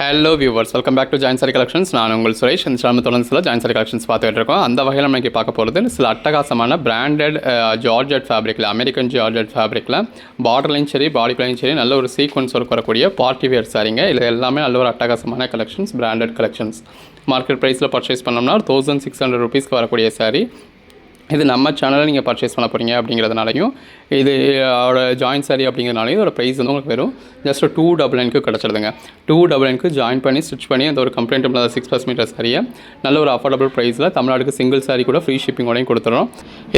Hello viewers, welcome back to join sari collections. நான் உங்கள் சுரேஷ். இந்த சேனல் தொடர்ந்து சில ஜாயின் சாரி கலெக்ஷன்ஸ் பார்த்துட்டு இருக்கோம். அந்த வகையில் நம்ம இன்றைக்கி பார்க்க போகிறது சில அட்டகாசமான பிராண்டட் ஜார்ஜெட் ஃபேப்ரிக்கில், அமெரிக்கன் ஜார்ஜெட் ஃபேப்ரிக்கில் பார்டர்லையும் சரி பாடிக்குலையும் சரி நல்ல ஒரு சீக்வன்ஸ் ஒர்க் வரக்கூடிய பார்ட்டி வேர் சாரிங்க. இது எல்லாமே நல்ல ஒரு அட்டகாசமான கலெக்ஷன்ஸ், பிராண்டட் கலெக்ஷன்ஸ். மார்க்கெட் ப்ரைஸில் பர்ச்சேஸ் பண்ணோம்னா 1600 ருபீஸ்க்கு வரக்கூடிய சாரி. இது நம்ம சேனலில் நீங்கள் பர்ச்சேஸ் பண்ண போகிறீங்க அப்படிங்கிறதுனாலையும், இது ஜாயின் சாரி அப்படிங்கிறதுனாலையும் இதோட ப்ரைஸ் வந்து உங்களுக்கு வெறும் ஜஸ்ட் 299க்கு கிடச்சிடுதுங்க. 299க்கு ஜாயின் பண்ணி ஸ்டிச் பண்ணி அந்த ஒரு கம்ப்ளைண்ட் இல்லாத 6+ மீட்டர் சாரியை நல்ல ஒரு அஃபோர்டபுள் ப்ரைஸில் தமிழ்நாடுக்கு சிங்கிள் சாரி கூட ஃப்ரீ ஷிப்பிங்கோடையும் கொடுத்துறோம்.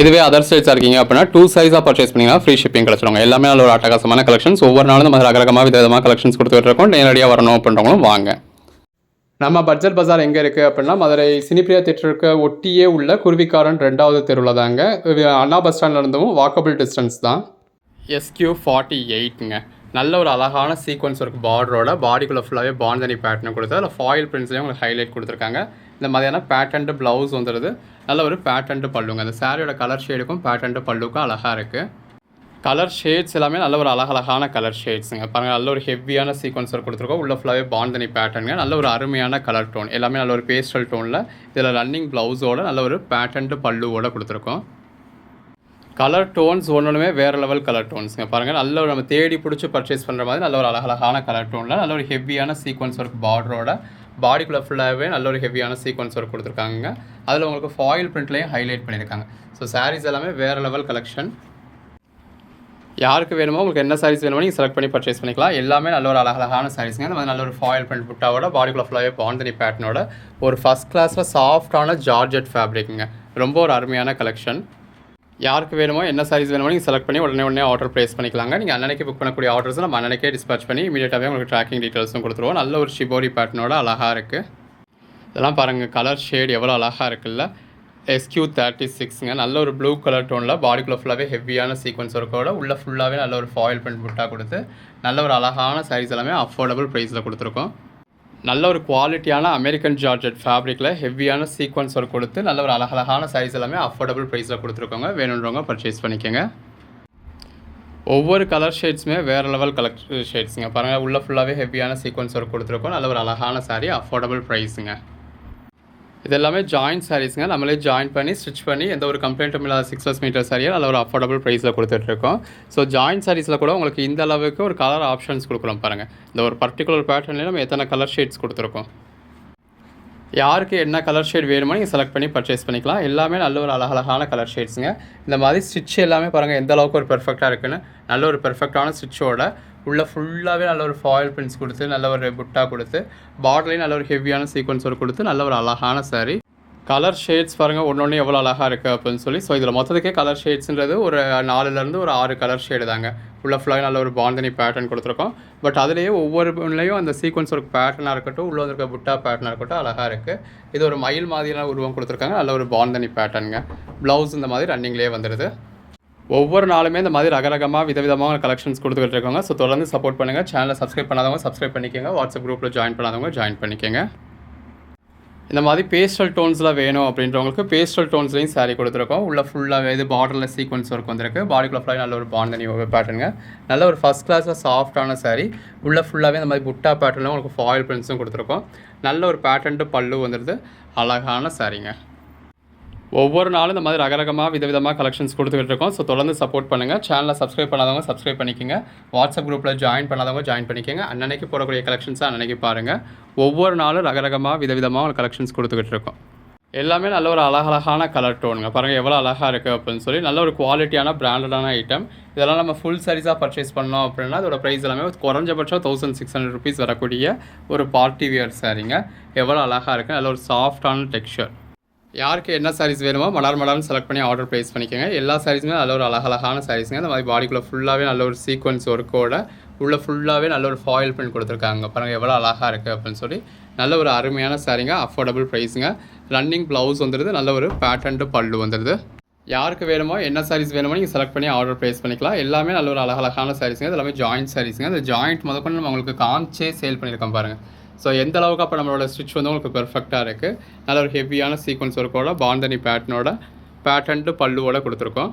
இதுவே அதர் ஸ்டேட்ஸாக இருக்கீங்க அப்படின்னா 2 சைஸாக பர்ச்சேஸ் பண்ணிங்கன்னா ஃப்ரீ ஷிப்பிங் கிடச்சிடுவாங்க. எல்லாமே நல்ல ஒரு அட்டகாசமான கலெக்ஷன்ஸ். ஒவ்வொரு நாளும் நம்ம ரகரகமாக விதமாக கலெக்ஷன்ஸ் கொடுத்துட்டு இருக்கோம். நேரடியாக வரணும் அப்படின்றவங்களும் வாங்க. நம்ம பட்ஜெட் பஜார் எங்கே இருக்குது அப்படின்னா, மதுரை சினிப்பிரியா தியேட்டருக்கு ஒட்டியே உள்ள குருவிக்காரன் 2வது தெருவில் தாங்க. அண்ணா பஸ் ஸ்டாண்ட்லேருந்தும் வாக்கபிள் டிஸ்டன்ஸ் தான். SQ48ங்க. நல்ல ஒரு அழகான சீக்வன்ஸ் ஒர்க் பார்டரோட பாடிக்குள்ளே ஃபுல்லாகவே பாந்தனி பேட்டர்ன் கொடுத்து அதில் ஃபாயில் பிரிண்ட்ஸ்லேயும் உங்களுக்கு ஹைலைட் கொடுத்துருக்காங்க. இந்த மாதிரியான பேட்டர்ன்டு ப்ளவுஸ் வந்துடுது. நல்ல ஒரு பேட்டர்ன்டு பல்லுங்க. அந்த சாரியோட கலர் ஷேடுக்கும் பேட்டர்ன்டு பல்லுக்கும் அழகாக இருக்குது. கலர் ஷேட்ஸ் எல்லாமே நல்ல ஒரு அழகழகான கலர் ஷேட்ஸுங்க. பாருங்கள், நல்ல ஒரு ஹெவியான சீக்வன்ஸ் ஒர்க் கொடுத்துருக்கோம். உள்ள ஃபுல்லாகவே பாந்தனி பேட்டர்னுங்க. நல்ல ஒரு அருமையான கலர் டோன். எல்லாமே நல்ல ஒரு பேஸ்டல் டோனில் இதில் ரன்னிங் ப்ளவுஸோட நல்ல ஒரு பேட்டர்ன்டு பல்லுவோட கொடுத்துருக்கோம். கலர் டோன்ஸ் ஒன்றுமே வேறு லெவல் கலர் டோன்ஸுங்க. பாருங்கள், நல்ல ஒரு நம்ம தேடி பிடிச்சி பர்ச்சேஸ் பண்ணுற மாதிரி நல்ல ஒரு அழகழகான கலர் டோனில் நல்ல ஒரு ஹெவியான சீக்வன்ஸ் ஒர்க் பார்டரோட பாடிக்குள்ளே ஃபுல்லாகவே நல்ல ஒரு ஹெவியான சீக்வன்ஸ் ஒர்க் கொடுத்துருக்காங்க. அதில் உங்களுக்கு ஃபாயில் பிரிண்ட்லேயும் ஹைலைட் பண்ணியிருக்காங்க. ஸோ சாரீஸ் எல்லாமே வேறு லெவல் கலெக்ஷன். யாருக்கு வேணுமோ, உங்களுக்கு என்ன சாரீஸ் வேணுமோ நீங்கள் செலக்ட் பண்ணி பர்ச்சேஸ் பண்ணிக்கலாம். எல்லாமே நல்ல ஒரு அழகழகான சாரீஸ்ங்க. இந்த மாதிரி நல்ல ஒரு ஃபாயில் பிரிண்ட் புட்டாவோட பாடிக்குள்ள ஃபுல்லாகவே பாந்தனி பேட்டர்னோட ஒரு ஃபஸ்ட் கிளாஸில் சாஃப்டான ஜார்ஜெட் ஃபேப்ரிக்குங்க. ரொம்ப ஒரு அருமையான கலெக்ஷன். யாருக்கு வேணுமோ, என்ன சாரீஸ் வேணுமோ நீங்கள் செலக்ட் பண்ணி உடனே ஆர்டர் ப்ளேஸ் பண்ணிக்கலாங்க. நீங்கள் அன்னைக்கு புக் பண்ணக்கூடிய ஆர்டர்ஸ் நம்ம அன்னைக்கே டிஸ்பேச் பண்ணி இமீடியட்டாகவே உங்களுக்கு ட்ராக்கிங் டீட்டெயில்ஸும் கொடுத்துருவோம். நல்ல ஒரு ஷிபோரி பேட்டர்னோட அழகாக இருக்குது. இதெல்லாம் பாருங்கள், கலர் ஷேட் எவ்வளோ அழகாக இருக்குல்ல. SQ36ங்க. நல்ல ஒரு ப்ளூ கலர் டோனில் பாடிக்குள்ளே ஃபுல்லாகவே ஹெவியான சீக்வன்ஸ் ஒர்க்கோட உள்ள ஃபுல்லாகவே நல்ல ஒரு ஃபாயில் பிரிண்ட் புட்டா கொடுத்து நல்ல ஒரு அழகான சாரீஸ் எல்லாமே அஃபோர்டபுள் ப்ரைஸில் கொடுத்துருக்கோம். நல்ல ஒரு குவாலிட்டியான அமெரிக்கன் ஜார்ஜெட் ஃபேப்ரிக்கில் ஹெவியான சீக்வன்ஸ் ஒர்க் கொடுத்து நல்ல ஒரு அழகழகான சாரீஸ் எல்லாமே அஃபோர்டபுள் ப்ரைஸில் கொடுத்துருக்கோங்க. வேணுன்றவங்க பர்ச்சேஸ் பண்ணிக்கோங்க. ஒவ்வொரு கலர் ஷேட்ஸுமே வேறு லெவல் கலர் ஷேட்ஸுங்க. பாருங்கள், உள்ள ஃபுல்லாகவே ஹெவியான சீக்வன்ஸ் ஒர்க் கொடுத்துருக்கோம். நல்ல ஒரு அழகான சாரீ, அஃபோர்டபுள் ப்ரைஸுங்க. இது எல்லாமே ஜாயின்ட் சாரீஸுங்க. நம்மளே ஜாயின் பண்ணி ஸ்டிச் பண்ணி எந்த ஒரு கம்ப்ளைண்ட்டும் இல்லாத 6+ மீட்டர் சாரியை நல்ல ஒரு அஃபோர்டபுள் ப்ரைஸில் கொடுத்துட்ருக்கோம். ஸோ ஜாயின்ட் சாரீஸில் கூட உங்களுக்கு இந்த அளவுக்கு ஒரு கலர் ஆப்ஷன்ஸ் கொடுக்குறோம். பாருங்கள், இந்த ஒரு பர்டிகுலர் பேட்டர்ன்லேயே நம்ம எத்தனை கலர் ஷேட்ஸ் கொடுத்துருக்கோம். யாருக்கு என்ன கலர் ஷேட் வேணுமோ நீங்கள் செலக்ட் பண்ணி பர்ச்சேஸ் பண்ணிக்கலாம். எல்லாமே நல்ல ஒரு அழகழகான கலர் ஷேட்ஸுங்க. இந்த மாதிரி ஸ்டிச் எல்லாமே பாருங்கள் எந்த அளவுக்கு ஒரு பெர்ஃபெக்டாக இருக்குன்னு. நல்ல ஒரு பெர்ஃபெக்டான ஸ்டிச்சோட உள்ள ஃபுல்லாகவே நல்ல ஒரு ஃபாயில் பிரிண்ட்ஸ் கொடுத்து நல்ல ஒரு புட்டா கொடுத்து பார்டர்லேயும் நல்ல ஒரு ஹெவியான சீக்வன்ஸ் ஒர்க் கொடுத்து நல்ல ஒரு அழகான சாரீ. கலர் ஷேட்ஸ் பாருங்கள், ஒன்று எவ்வளோ அழகாக இருக்குது அப்படின்னு சொல்லி. ஸோ இதில் மொத்தத்துக்கே கலர் ஷேட்ஸுன்றது ஒரு 4லேருந்து ஒரு 6 கலர் ஷேடு தாங்க. உள்ள ஃபுல்லாக நல்ல ஒரு பாந்தனி பேட்டர்ன் கொடுத்துருக்கோம். பட் அதுலேயே ஒவ்வொரு ஒன்றுலையும் அந்த சீக்வன்ஸ் ஒர்க் பேட்டர்னாக இருக்கட்டும், உள்ள இருக்க புட்டா பேட்டர்னாக இருக்கட்டும் அழகாக இருக்குது. இது ஒரு மயில் மாதிரியான உருவம் கொடுத்துருக்காங்க. நல்ல ஒரு பாந்தனி பேட்டர்னுங்க. ப்ளவுஸ் இந்த மாதிரி ரன்னிங்லேயே வந்துடுது. ஒவ்வொரு நாளுமே இந்த மாதிரி ரகரகமாக விதவிதமான கலெக்ஷன்ஸ் கொடுத்துக்கிட்டு இருக்காங்க. ஸோ தொடர்ந்து சப்போர்ட் பண்ணுங்கள். சேனலை சப்ஸ்கிரைப் பண்ணாதவங்க சப்ஸ்கிரைப் பண்ணிக்கோங்க. வாட்ஸ்அப் குரூப்பில் ஜாயின் பண்ணாதவங்க ஜாயின் பண்ணிக்கோங்க. இந்த மாதிரி பேஸ்டல் டோன்ஸில் வேணும் அப்படின்றவங்களுக்கு பேஸ்டல் டோன்ஸ்லையும் சாரீ கொடுத்துருக்கோம். உள்ள ஃபுல்லாகவே இது பார்டரில் சீக்வன்ஸ் ஒர்க் வந்திருக்கு. பாடிக்குள்ள ஃபுல்லாக நல்ல ஒரு பாந்தனி பேட்டர்னுங்க. நல்ல ஒரு ஃபஸ்ட் கிளாஸில் சாஃப்டான சாரீ. உள்ள ஃபுல்லாகவே இந்த மாதிரி புட்டா பேட்டர்னில் உங்களுக்கு ஃபாயில் பிரிண்ட்ஸும் கொடுத்துருக்கோம். நல்ல ஒரு பேட்டர்ன்டு பல்லு வந்துடுது. அழகான சாரீங்க. ஒவ்வொரு நாளும் இந்த மாதிரி ரகரகமாக விதவிதமாக கலெக்ஷன்ஸ் கொடுத்துக்கிட்டு இருக்கோம். ஸோ தொடர்ந்து சப்போர்ட் பண்ணுங்கள். சேனலை சப்ஸ்கிரைப் பண்ணாதவங்க சப்ஸ்கிரைப் பண்ணிக்கோங்க. வாட்ஸ்அப் குரூப்பில் ஜாயின் பண்ணாதவங்க ஜாயின் பண்ணிக்கோங்க. அன்னன்னைக்கு போடக்கூடிய கலெக்ஷன்ஸை அன்னன்னைக்கு பாருங்கள். ஒவ்வொரு நாளும் ரகரகமாக விதவிதமாக ஒரு கலெக்ஷன்ஸ் கொடுத்துக்கிட்டு இருக்கோம். எல்லாமே நல்ல ஒரு அழகழகான கலர் டோனுங்க. பாருங்கள் எவ்வளோ அழகாக இருக்குது அப்படின்னு சொல்லி. நல்ல ஒரு குவாலிட்டியான பிராண்டடான ஐட்டம். இதெல்லாம் நம்ம ஃபுல் சாரீஸாக பர்ச்சேஸ் பண்ணோம் அப்படின்னா அதோட ப்ரைஸ் எல்லாமே குறைஞ்சபட்சம் 1600 ருபீஸ் வரக்கூடிய ஒரு பார்ட்டி வியர் சாரீங்க. எவ்வளோ அழகாக இருக்குது. நல்ல ஒரு சாஃப்டான டெக்ஸ்சர். யாருக்கு என்ன சாரீஸ் வேணுமோ மலர்னு செலக்ட் பண்ணி ஆர்டர் ப்ளேஸ் பண்ணிக்கோங்க. எல்லா சாரீஸுமே நல்ல ஒரு அழகழகான சாரீஸுங்க. இந்த மாதிரி பாடிக்குள்ளே ஃபுல்லாகவே நல்ல ஒரு சீக்வன்ஸ் ஒர்க்கோட உள்ள ஃபுல்லாகவே நல்ல ஒரு ஃபாயில் பிரிண்ட் கொடுத்துருக்காங்க. பாருங்கள் எவ்வளோ அழகாக இருக்குது அப்படின்னு சொல்லி. நல்ல ஒரு அருமையான சாரீங்க, அஃபோர்டபுள் ப்ரைஸுங்க. ரன்னிங் ப்ளவுஸ் வந்துடுது. நல்ல ஒரு பேட்டர்ன்டு பல்லு வந்துடுது. யாருக்கு வேணுமோ, என்ன சாரீஸ் வேணுமோ நீங்கள் செலக்ட் பண்ணி ஆர்டர் ப்ளேஸ் பண்ணிக்கலாம். எல்லாமே நல்ல ஒரு அழகழகான சாரீஸுங்க. இது எல்லாமே ஜாயிண்ட் சாரீஸுங்க. அந்த ஜாயிண்ட் முதற்கொண்டு நம்ம உங்களுக்கு காமிச்சே சேல் பண்ணியிருக்கோம் பாருங்கள். ஸோ எந்த அளவுக்கு அப்போ நம்மளோட ஸ்டிச் வந்து உங்களுக்கு பெர்ஃபெக்டாக இருக்குது. நல்ல ஒரு ஹெவியான சீக்வன்ஸ் ஒர்க்கோட பாந்தனி பேட்டர்னோட பேட்டர்ன்டு பல்லுவோட கொடுத்துருக்கோம்.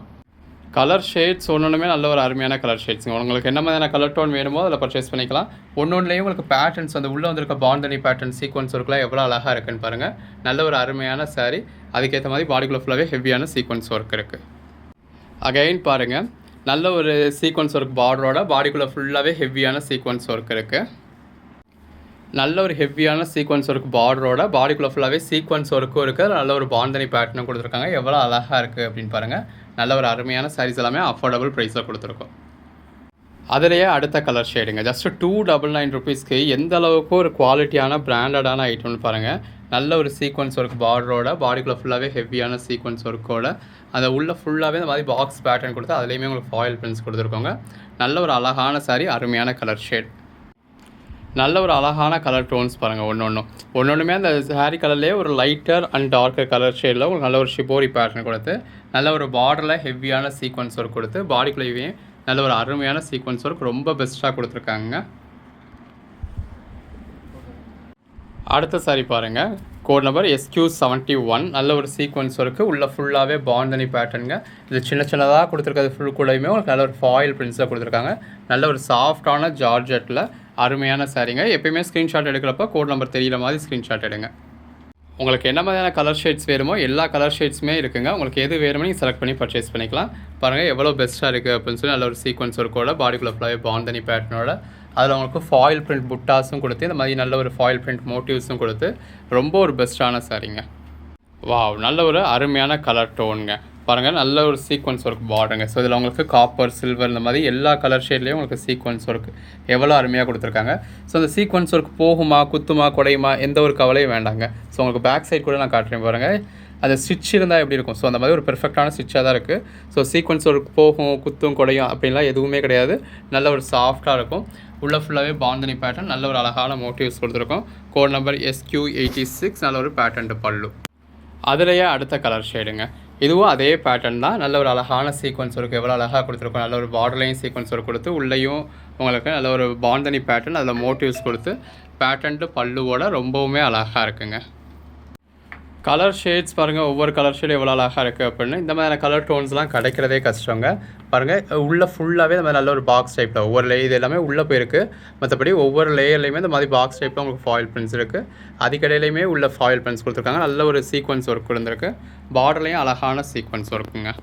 கலர் ஷேட்ஸ் ஒன்றுமே நல்ல ஒரு அருமையான கலர் ஷேட்ஸுங்க. உங்களுக்கு என்ன மாதிரியான கலர் டோன் வேணுமோ அதில் பர்ச்சேஸ் பண்ணிக்கலாம். ஒன்றுலேயும் உங்களுக்கு பேட்டர்ன்ஸ் வந்து உள்ளே வந்திருக்க பாந்தனி பேட்டர்ன் சீக்வன்ஸ் ஒர்க்லாம் எவ்வளோ அழகாக இருக்குன்னு பாருங்கள். நல்ல ஒரு அருமையான saree. அதுக்கேற்ற மாதிரி பாடிக்குள்ளே ஃபுல்லாகவே ஹெவியான சீக்வன்ஸ் ஒர்க் இருக்குது. அகைன் பாருங்கள், நல்ல ஒரு சீக்வன்ஸ் ஒர்க் பார்டரோட பாடிக்குள்ளே ஃபுல்லாகவே ஹெவியான சீக்வன்ஸ் ஒர்க் இருக்குது. நல்ல ஒரு ஹெவியான சீக்வன்ஸ் ஒர்க் பார்டரோட பாடிக்குள்ளே ஃபுல்லாகவே சீக்வன்ஸ் ஒர்க்கும் இருக்குது. நல்ல ஒரு பாந்தனி பேட்டர்னும் கொடுத்துருக்காங்க. எவ்வளோ அழகாக இருக்குது அப்படின்னு பாருங்கள். நல்ல ஒரு அருமையான சாரீஸ் எல்லாமே அஃபோர்டபுள் ப்ரைஸில் கொடுத்துருக்கோம். அதிலேயே அடுத்த கலர் ஷேடுங்க. ஜஸ்ட் 299 ருபீஸ்க்கு எந்த அளவுக்கு ஒரு குவாலிட்டியான பிராண்டடான ஐட்டம்னு பாருங்கள். நல்ல ஒரு சீக்வன்ஸ் ஒர்க் பார்டரோட பாடிக்குள்ளே ஃபுல்லாகவே ஹெவியான சீக்வன்ஸ் ஒர்க்கோட அந்த உள்ள ஃபுல்லாகவே இந்த மாதிரி பாக்ஸ் பேட்டர்ன் கொடுத்து அதுலேயுமே உங்களுக்கு ஃபாயில் பிரிண்ட்ஸ் கொடுத்துருக்கோங்க. நல்ல ஒரு அழகான சாரீ, அருமையான கலர் ஷேட். நல்ல ஒரு அழகான கலர் டோன்ஸ் பாருங்கள். ஒன்றுமே அந்த சாரீ கலர்லேயே ஒரு லைட்டர் அண்ட் டார்க்கர் கலர் ஷேடில் உங்களுக்கு நல்ல ஒரு ஷிபோரி பேட்டர்ன் கொடுத்து நல்ல ஒரு பார்டரில் ஹெவியான சீக்வன்ஸ் ஒர்க் கொடுத்து பாடிக்குள்ளேயே நல்ல ஒரு அருமையான சீக்வன்ஸ் ஒர்க் ரொம்ப பெஸ்ட்டாக கொடுத்துருக்காங்க. அடுத்த சாரீ பாருங்கள். Code number SQ71. நல்ல ஒரு சீக்வன்ஸ் ஒர்க்கு உள்ள ஃபுல்லாகவே பாந்தனி பேட்டர்னுங்க. இது சின்ன சின்னதாக கொடுத்துருக்கிறது ஃபுல் கூடயுமே உங்களுக்கு நல்ல ஒரு ஃபாயில் பிரிண்ட்ஸாக கொடுத்துருக்காங்க. நல்ல ஒரு சாஃப்டான ஜார்ஜெட்டில் அருமையான சாரீங்க. எப்பயுமே ஸ்க்ரீன்ஷாட் எடுக்கிறப்ப கோட் நம்பர் தெரிகிற மாதிரி ஸ்க்ரீன்ஷாட் எடுங்க. உங்களுக்கு என்ன மாதிரியான கலர் ஷேட்ஸ் வேணுமோ எல்லா கலர் ஷேட்ஸுமே இருக்குங்க. உங்களுக்கு எது வேணுமோ நீங்கள் செலக்ட் பண்ணி பர்ச்சேஸ் பண்ணிக்கலாம். பாருங்கள் எவ்வளோ பெஸ்ட்டாக இருக்குது அப்படின்னு சொல்லி நல்ல ஒரு சீக்வன்ஸ் ஒர்க்கோட பாடிக்குள்ளே ஃபுல்லாகவே பாந்தனி பேட்டர்னோட அதில் உங்களுக்கு ஃபாயில் பிரிண்ட் புட்டாஸும் கொடுத்து இந்த மாதிரி நல்ல ஒரு ஃபாயில் பிரிண்ட் மோட்டிவ்ஸும் கொடுத்து ரொம்ப ஒரு பெஸ்ட்டான சாரீங்க. வாவ், நல்ல ஒரு அருமையான கலர் டோனுங்க. பாருங்கள், நல்ல ஒரு சீக்வன்ஸ் ஒர்க் பார்டருங்க. ஸோ இதில் உங்களுக்கு காப்பர், சில்வர் இந்த மாதிரி எல்லா கலர் ஷேட்லேயும் உங்களுக்கு சீக்வன்ஸ் ஒர்க் எவ்வளோ அருமையாக கொடுத்துருக்காங்க. ஸோ அந்த சீக்வன்ஸ் ஒர்க் போகுமா, குத்துமா, குடையுமா, எந்த ஒரு கவலையும் வேண்டாங்க. ஸோ உங்களுக்கு பேக் சைட் கூட நான் காட்டுறேன் பாருங்கள். அந்த ஸ்டிச் இருந்தால் எப்படி இருக்கும். ஸோ அந்த மாதிரி ஒரு பெர்ஃபெக்டான ஸ்டிச்சாக தான் இருக்குது. ஸோ சீக்வன்ஸ் ஒர்க் போகும், குத்தும், குடையும் அப்படின்லாம் எதுவுமே கிடையாது. நல்ல ஒரு சாஃப்டாக இருக்கும். உள்ள ஃபுல்லாகவே பாந்தனி பேட்டர்ன், நல்ல ஒரு அழகான மோட்டிவ்ஸ் கொடுத்துருக்கோம். Code number SQ86. நல்ல ஒரு பேட்டர்ன் பல்லு. அதுலேயே அடுத்த கலர் ஷேடுங்க. இதுவும் அதே பேட்டர்ன் தான். நல்ல ஒரு அழகான சீக்வன்ஸ் ஒர்க் எவ்வளோ அழகாக கொடுத்துருக்கோம். நல்ல ஒரு பார்டர்லையும் சீக்வன்ஸ் ஒர்க் கொடுத்து உள்ளேயும் உங்களுக்கு நல்ல ஒரு பாந்தனி பேட்டர்ன், அதில் மோட்டிவ்ஸ் கொடுத்து பேட்டர்ன்ட்டு பல்லுவோட ரொம்பவுமே அழகாக இருக்குங்க. கலர் ஷேட்ஸ் பாருங்கள், ஒவ்வொரு கலர் ஷேடும் எவ்வளோ அழகாக இருக்குது அப்படின்னு. இந்த மாதிரியான கலர் டோன்ஸ்லாம் கிடைக்கிறதே கஷ்டங்க. பாருங்கள், உள்ளே ஃபுல்லாகவே இந்த மாதிரி நல்ல ஒரு பாக்ஸ் டைப்பில் ஒவ்வொரு இது எல்லாமே உள்ளே போயிருக்கு. மற்றபடி ஒவ்வொரு லேயர்லையுமே இந்த மாதிரி பாக்ஸ் டைப்பில் உங்களுக்கு ஃபாயில் பிரிண்ட்ஸ் இருக்குது. அதுக்கடையிலையுமே உள்ள ஃபாயில் பிரிண்ட்ஸ் கொடுத்துருக்காங்க. நல்ல ஒரு சீக்வன்ஸ் ஒர்க் இருந்திருக்கு. பார்டர்லையும் அழகான சீக்வன்ஸ் ஒர்க்குங்க.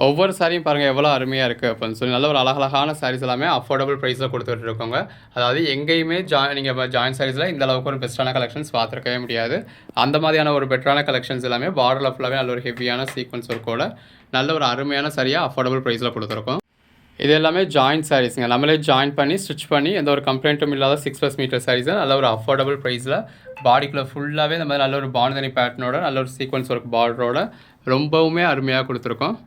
ஒவ்வொரு சாரியும் பாருங்கள் எவ்வளோ அருமையாக இருக்குது அப்படின்னு சொல்லி நல்ல ஒரு அழகழகான சாரீஸ் எல்லாமே அஃபோர்டபுள் ப்ரைஸில் கொடுத்துட்ருக்கோங்க. அதாவது எங்கேயுமே நீங்கள் ஜாயின் சாரீஸில் இந்த அளவுக்கு ஒரு பெஸ்ட்டான கலெக்ஷன்ஸ் பார்த்துருக்கவே முடியாது. அந்த மாதிரியான ஒரு பெட்டரான கலெக்ஷன்ஸ் எல்லாமே பார்டரில் ஃபுல்லாகவே நல்ல ஒரு ஹெவியான சீக்வன்ஸ் ஒர்க்கோட நல்ல ஒரு அருமையான சாரியாக அஃபோர்டபுள் ப்ரைஸில் கொடுத்துருக்கோம். இது எல்லாமே ஜாயின் சாரீஸுங்க. நம்மளே ஜாயின் பண்ணி ஸ்டிச் பண்ணி எந்த ஒரு கம்ப்ளைண்ட்டும் இல்லாத 6+ மீட்டர் சாரீஸை நல்ல ஒரு அஃபோர்டபுள் ப்ரைஸில் பாடிக்குள்ளே ஃபுல்லாகவே இந்த மாதிரி நல்ல ஒரு பாந்தனி பேட்டர்னோட நல்ல ஒரு சீக்வன்ஸ் ஒர்க் பார்டரோட ரொம்பவுமே அருமையாக கொடுத்துருக்கோம்.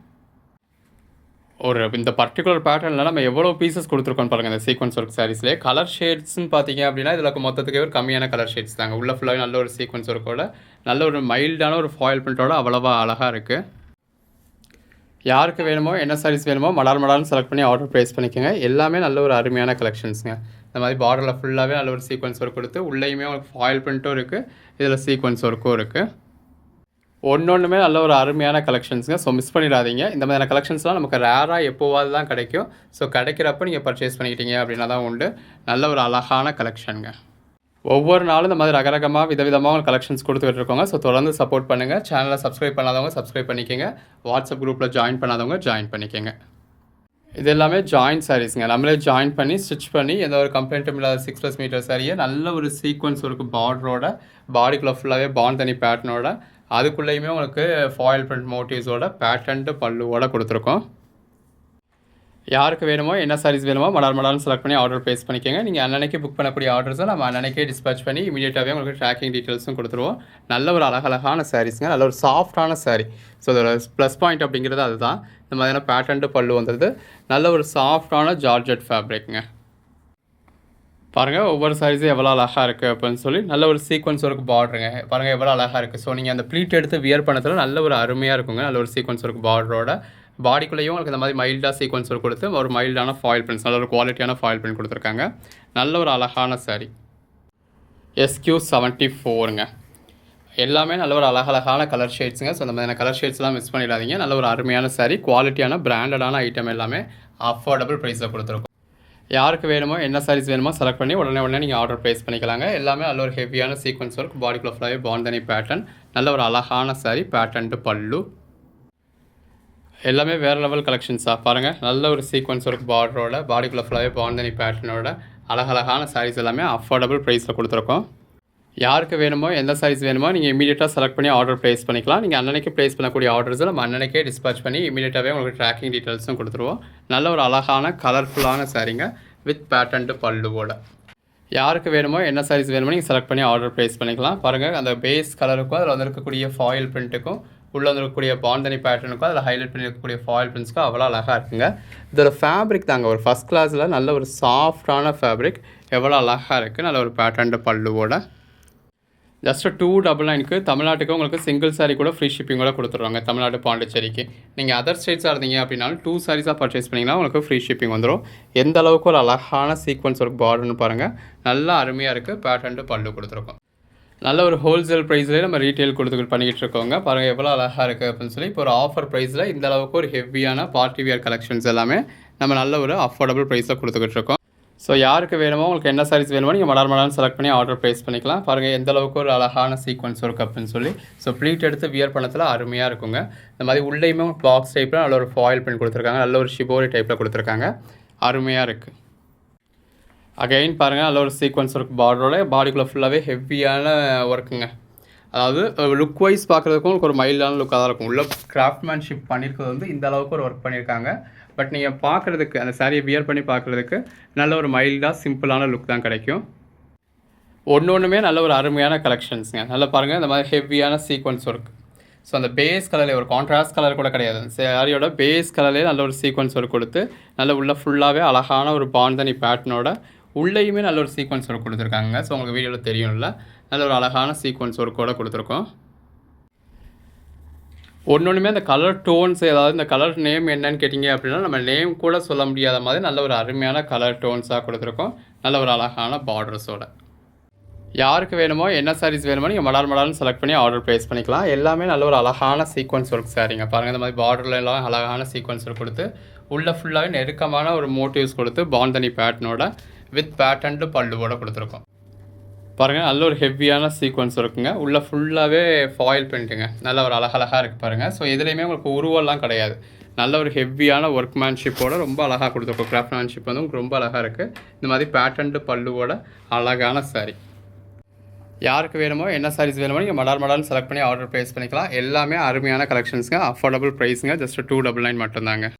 இந்த பர்டிகுலர் பேட்டர்னில் நம்ம எவ்வளோ பீசஸ் கொடுத்துருக்கோம் பாருங்கள். இந்த சீக்வன்ஸ் ஒர்க் சாரீஸ்லேயே கலர் ஷேட்ஸ்ன்னு பார்த்தீங்க அப்படின்னா இதில் மொத்தத்துக்கு ஒரு கம்மியான கலர் ஷேட்ஸ் தாங்க. உள்ள ஃபுல்லாக நல்ல ஒரு சீக்வன்ஸ் ஒர்க்கோட நல்ல ஒரு மைல்டான ஒரு ஃபாயில் பிரிண்டோட அவ்வளோவா அழகாக இருக்குது. யாருக்கு வேணுமோ என்ன சாரீஸ் வேணுமோ மடார்னு செலக்ட் பண்ணி ஆர்டர் ப்ளேஸ் பண்ணிக்கோங்க. எல்லாமே நல்ல ஒரு அருமையான கலெக்ஷன்ஸுங்க. இந்த மாதிரி பார்டரில் ஃபுல்லாகவே நல்ல ஒரு சீக்வன்ஸ் ஒர்க் கொடுத்து உள்ளேயுமே உங்களுக்கு ஃபாயில் பிரிண்ட்டும் இருக்குது, இதில் சீக்வன்ஸ் ஒர்க்கும் இருக்குது. ஒன்றுமே நல்ல ஒரு அருமையான கலெக்ஷன்ஸுங்க. ஸோ மிஸ் பண்ணிடாதீங்க. இந்த மாதிரியான கலெக்ஷன்ஸ்லாம் நமக்கு ரேராக எப்போவாது தான் கிடைக்கும். ஸோ கிடைக்கிறப்ப நீங்கள் பர்ச்சேஸ் பண்ணிக்கிட்டீங்க அப்படின்னா தான் உண்டு. நல்ல ஒரு அழகான கலெக்ஷனுங்க. ஒவ்வொரு நாளும் இந்த மாதிரி ரகரகமாக விதவிதமாக கலெக்ஷன்ஸ் கொடுத்துட்டு இருக்கோங்க. ஸோ தொடர்ந்து சப்போர்ட் பண்ணுங்கள். சேனலை சப்ஸ்கிரைப் பண்ணாதவங்க சப்ஸ்கிரைப் பண்ணிக்கோங்க. வாட்ஸ்அப் குரூப்பில் ஜாயின் பண்ணாதவங்க ஜாயின் பண்ணிக்கோங்க. இது எல்லாமே ஜாயின் சாரீஸுங்க. நம்மளே ஜாயின் பண்ணி ஸ்டிச் பண்ணி எந்த ஒரு கம்ப்ளைண்ட்டும் இல்லாத 6+ மீட்டர் சாரியை நல்ல ஒரு சீக்வன்ஸ் ஒர்க் பார்டரோட பாடிக்குள்ளே ஃபுல்லாகவே பாந்தனி பேட்டர்னோட அதுக்குள்ளேயுமே உங்களுக்கு ஃபாயில் பிரிண்ட் மோட்டிவ்ஸோட பேட்டர்ன்ட்டு பல்லுவோட கொடுத்துருக்கோம். யாருக்கு வேணுமோ என்ன சாரீஸ் வேணுமோ மடார்னு செலக்ட் பண்ணி ஆர்டர் ப்ளேஸ் பண்ணிக்கோங்க. நீங்கள் அன்னன்னைக்கு புக் பண்ணக்கூடிய ஆர்டர்ஸை நம்ம அன்னன்னைக்கே டிஸ்பேச் பண்ணி இமீடியட்டாகவே உங்களுக்கு ட்ராக்கிங் டீட்டெயில்ஸும் கொடுத்துருவோம். நல்ல ஒரு அழகழகான சாரீஸுங்க. நல்ல ஒரு சாஃப்டான சாரீ. ஸோ அதோட ப்ளஸ் பாயிண்ட் அப்படிங்கிறது அதுதான். இந்த மாதிரியான பேட்டர்ன்ட்டு பல்லு வந்தது. நல்ல ஒரு சாஃப்டான ஜார்ஜெட் ஃபேப்ரிக்ங்க. பாருங்கள், ஒவ்வொரு சாரீஸும் எவ்வளோ அழகாக இருக்குது அப்படின்னு சொல்லி நல்ல ஒரு சீக்வன்ஸ் ஒர்க் பார்டருங்க. பாருங்கள் எவ்வளோ அழகாக இருக்குது. ஸோ நீங்கள் அந்த ப்ளீட் எடுத்து வியர் பண்ணதில் நல்ல ஒரு அருமையாக இருக்குங்க. நல்ல ஒரு சீக்வன்ஸ் ஒர்க் பார்டரோட பாடிக்குள்ளேயும் உங்களுக்கு இந்த மாதிரி மைல்டாக சீக்வன்ஸ் ஒர்க் கொடுத்து ஒரு மைல்டான ஃபாயில் பிரிண்ட்ஸ் நல்ல ஒரு குவாலிட்டியான ஃபாயில் பிரிண்ட் கொடுத்துருக்காங்க. நல்ல ஒரு அழகான சாரீ. SQ74ங்க. எல்லாமே நல்ல ஒரு அழகழகான கலர் ஷேட்ஸுங்க. ஸோ அந்த மாதிரியான கலர் ஷேட்ஸ்லாம் மிஸ் பண்ணிடாதீங்க. நல்ல ஒரு அருமையான சாரீ, குவாலிட்டியான பிராண்டடான ஐட்டம் எல்லாமே அஃபோர்டபுள் ப்ரைஸில் கொடுத்துருக்கோம். யாருக்கு வேணுமோ என்ன சாரீஸ் வேணுமோ செலக்ட் பண்ணி உடனே நீங்கள் ஆர்டர் ப்ளேஸ் பண்ணிக்கலாங்க. எல்லாமே நல்ல ஒரு ஹெவியான சீக்வன்ஸ் ஒர்க், பாடிக்குள்ள ஃபுல்லாகவே பாந்தனி பேட்டர்ன், நல்ல ஒரு அழகான சாரீ, பேட்டர்ன்ட்டு பல்லு, எல்லாமே வேறு லெவல் கலெக்ஷன்ஸாக பாருங்கள். நல்ல ஒரு சீக்வன்ஸ் ஒர்க் பார்டரோட, பாடிக்குள்ள ஃபுல்லாகவே பாந்தனி பேட்டர்னோட அழகழகான சாரீஸ் எல்லாமே அஃபோர்டபுள் ப்ரைஸில் கொடுத்துருக்கோம். யாருக்கு வேணுமோ எந்த சாரீஸ் வேணுமோ நீங்கள் இமீடியட்டாக செலக்ட் பண்ணி ஆர்டர் ப்ளேஸ் பண்ணிக்கலாம். நீங்கள் அன்னன்னைக்கு ப்ளேஸ் பண்ணக்கூடிய ஆர்டர்ஸை நம்ம அன்னன்னைக்கே டிஸ்பேச் பண்ணி இமீடியட்டாகவே உங்களுக்கு ட்ராக்கிங் டீட்டெயில்ஸும் கொடுத்துருவோம். நல்ல ஒரு அழகான கலர்ஃபுல்லான சாரீங்க வித் பேட்டர்ன்ட்டு பல்லுவோட. யாருக்கு வேணுமோ என்ன சாரீஸ் வேணுமோ நீங்கள் செலக்ட் பண்ணி ஆர்டர் ப்ளேஸ் பண்ணிக்கலாம். பாருங்கள், அந்த பேஸ் கலருக்கும் அதில் வந்து இருக்கக்கூடிய ஃபாயில் பிரிண்ட்டுக்கும் உள்ளே வந்துருக்கக்கூடிய பாந்தனி பேட்டர்னுக்கும் அதில் ஹைலைட் பண்ணி இருக்கக்கூடிய ஃபாயில் பிரிண்ட்ஸ்க்கும் அவ்வளோ அழகாக இருக்குங்க. இதோட ஃபேப்ரிக் தாங்க ஒரு ஃபஸ்ட் கிளாஸில் நல்ல ஒரு சாஃப்டான ஃபேப்ரிக், எவ்வளோ அழகாக இருக்குது. நல்ல ஒரு பேட்டர்ன்ட்டு பல்லுவோட. ஜஸ்ட் 299க்கு தமிழ்நாட்டுக்கு உங்களுக்கு சிங்கிள் சாரீ கூட ஃப்ரீ ஷிப்பிங்கோட கொடுத்துருவாங்க. தமிழ்நாடு பாண்டிச்சேரிக்கு நீங்கள் அதர் ஸ்டேட்ஸாக இருந்தீங்க அப்படின்னாலும் 2 சாரீஸாக பர்ச்சேஸ் பண்ணிங்கன்னா உங்களுக்கு ஃப்ரீ ஷிப்பிங் வந்துடும். எந்த அளவுக்கு ஒரு அழகான சீக்வன்ஸ் ஒர்க் பார்டர்னு பாருங்கள், நல்லா அருமையாக இருக்குது. பேட்டர்ன்ட்டு பல்லு கொடுத்துருக்கோம். நல்ல ஒரு ஹோல்சேல் ப்ரைஸ்லேயே நம்ம ரீட்டெயில் பண்ணிக்கிட்டு இருக்கோங்க. பாருங்கள் எவ்வளோ அழகாக இருக்குது அப்படின்னு சொல்லி. இப்போ ஒரு ஆஃபர் ப்ரைஸில் இந்த அளவுக்கு ஒரு ஹெவியான பார்ட்டி வியர் கலெக்ஷன்ஸ் எல்லாமே நம்ம நல்ல ஒரு அஃபோர்டபுள் ப்ரைஸில் கொடுத்துக்கிட்டு இருக்கோம். ஸோ யாருக்கு வேணுமோ உங்களுக்கு என்ன சாரீஸ் வேணுமோ நீங்கள் மடார்னு செலக்ட் பண்ணி ஆர்டர் ப்ளேஸ் பண்ணிக்கலாம். பாருங்கள் எந்த அளவுக்கு ஒரு அழகான சீக்வன்ஸ் ஒர்க் அப்படின்னு சொல்லி. ஸோ ப்ளீட் எடுத்து வியர் பண்ணத்தில் அருமையாக இருக்குங்க. இந்த மாதிரி உள்ளேயுமே பாக்ஸ் டைப்பில் நல்ல ஒரு ஃபாயில் பிரிண்ட் கொடுத்துருக்காங்க, நல்ல ஒரு ஷிபோரி டைப்பில் கொடுத்துருக்காங்க, அருமையாக இருக்குது. அகைன் பாருங்கள், நல்ல ஒரு சீக்வன்ஸ் ஒர்க் பார்டரோட, பாடிக்குள்ளே ஃபுல்லாகவே ஹெவியான ஒர்க்குங்க. அதாவது லுக் வைஸ் பார்க்குறதுக்கும் உங்களுக்கு ஒரு மைல்டான லுக்காக தான் இருக்கும். உள்ள கிராஃப்ட்மேன்ஷிப் பண்ணியிருக்கிறது வந்து இந்த அளவுக்கு ஒரு ஒர்க் பண்ணியிருக்காங்க. பட் நீங்கள் பார்க்குறதுக்கு அந்த சாரியை வியர் பண்ணி பார்க்குறதுக்கு நல்ல ஒரு மைல்டாக சிம்பிளான லுக் தான் கிடைக்கும். ஒன்றுமே நல்ல ஒரு அருமையான கலெக்ஷன்ஸுங்க. நல்லா பாருங்கள், இந்த மாதிரி ஹெவியான சீக்வன்ஸ் ஒர்க். ஸோ அந்த பேஸ் கலரில் ஒரு கான்ட்ராஸ்ட் கலர் கூட கிடையாது, சாரியோட பேஸ் கலர்லேயே நல்ல ஒரு சீக்வன்ஸ் ஒர்க் கொடுத்து நல்ல உள்ள ஃபுல்லாகவே அழகான ஒரு பாந்தனி பேட்டர்னோட உள்ளேயுமே நல்ல ஒரு சீக்வன்ஸ் ஒர்க் கொடுத்துருக்காங்க. ஸோ உங்களுக்கு வீடியோவில் தெரியும்ல, நல்ல ஒரு அழகான சீக்வன்ஸ் ஒர்க்கோடு கொடுத்துருக்கோம். ஒன்றுமே அந்த கலர் டோன்ஸ், ஏதாவது இந்த கலர் நேம் என்னன்னு கேட்டிங்க அப்படின்னா நம்ம நேம் கூட சொல்ல முடியாத மாதிரி நல்ல ஒரு அருமையான கலர் டோன்ஸாக கொடுத்துருக்கோம். நல்ல ஒரு அழகான பார்டர்ஸோட. யாருக்கு வேணுமோ என்ன சாரீஸ் வேணுமோ நீங்கள் மடார்னு செலக்ட் பண்ணி ஆர்டர் ப்ளேஸ் பண்ணிக்கலாம். எல்லாமே நல்ல ஒரு அழகான சீக்வன்ஸ் ஒர்க் சாரீங்க. பாருங்கள், இந்த மாதிரி பார்டரில் எல்லாம் அழகான சீக்வன்ஸ் ஒர்க் கொடுத்து உள்ளே ஃபுல்லாகவே நெருக்கமான ஒரு மோட்டிவ்ஸ் கொடுத்து பாந்தனி பேட்டர்னோட வித் பேட்டர்ன்ட்டு பல்லுவோட கொடுத்துருக்கோம். பாருங்கள், நல்ல ஒரு ஹெவியான சீக்வன்ஸ் இருக்குங்க. உள்ளே ஃபுல்லாகவே ஃபாயில் பிரிண்ட்டுங்க, நல்ல ஒரு அழகழகாக இருக்குது பாருங்கள். ஸோ இதுலேயுமே உங்களுக்கு உருவெல்லாம் கிடையாது, நல்ல ஒரு ஹெவியான ஒர்க்மேன்ஷிப்போட ரொம்ப அழகாக கொடுத்துருக்கோம். கிராஃப்ட்மேன்ஷிப் வந்து உங்களுக்கு ரொம்ப அழகாக இருக்குது. இந்த மாதிரி பேட்டர்ன்ட்டு பல்லுவோட அழகான சாரீ. யாருக்கு வேணுமோ என்ன சாரீஸ் வேணுமோ நீங்கள் மடார்னு செலக்ட் பண்ணி ஆர்டர் ப்ளேஸ் பண்ணிக்கலாம். எல்லாமே அருமையான கலெக்ஷன்ஸுங்க, அஃபோர்டபுள் ப்ரைஸுங்க. ஜஸ்ட் 299 மட்டும்தாங்க.